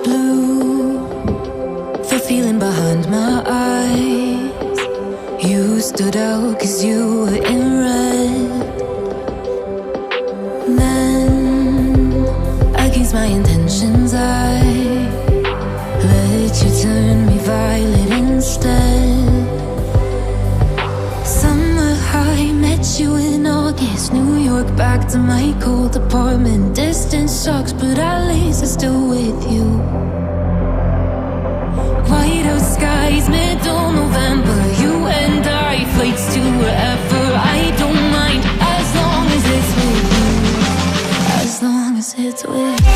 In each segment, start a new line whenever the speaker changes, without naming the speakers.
Blue, the feeling behind my eyes. You stood out 'cause you were in red. Then, against my intentions, I let you turn me violet instead. Summer high, met you in August. New York, back to my cold apartment. Distance sucks, but at least I'm still with you. White out skies, middle November. You and I, flights to wherever. I don't mind, as long as it's with you. As long as it's with you.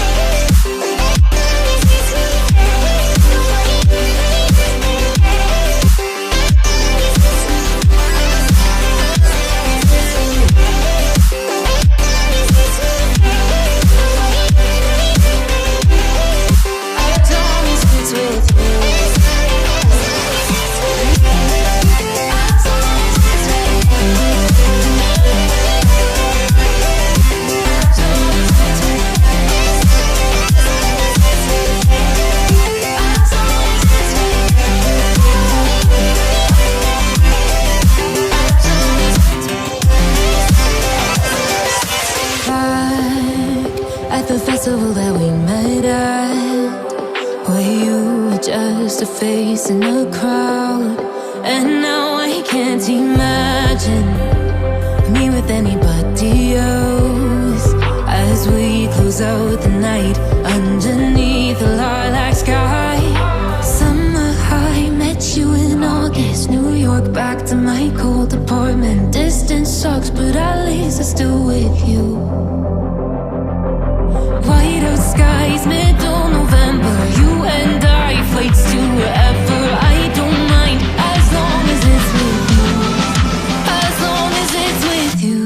The festival that we met at, where you were just a face in the crowd. And now I can't imagine me with anybody else. As we close out the night underneath the lilac sky. Summer high, met you in August. New York, back to my cold apartment. Distance sucks, but at least I'm still with you. White out skies, middle November. You and I, flights to wherever. I don't mind, as long as it's with you. As long as it's with you.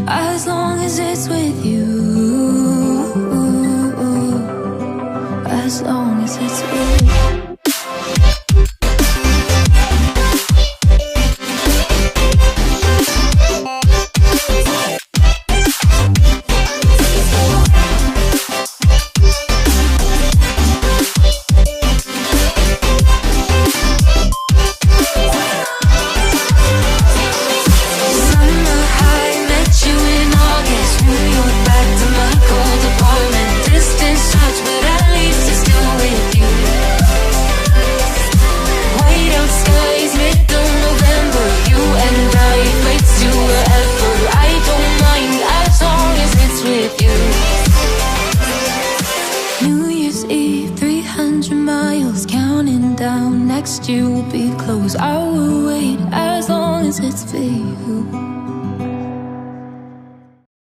As long as it's with you. As long as it's with you. Next year will be close. I will wait as long as it's for you.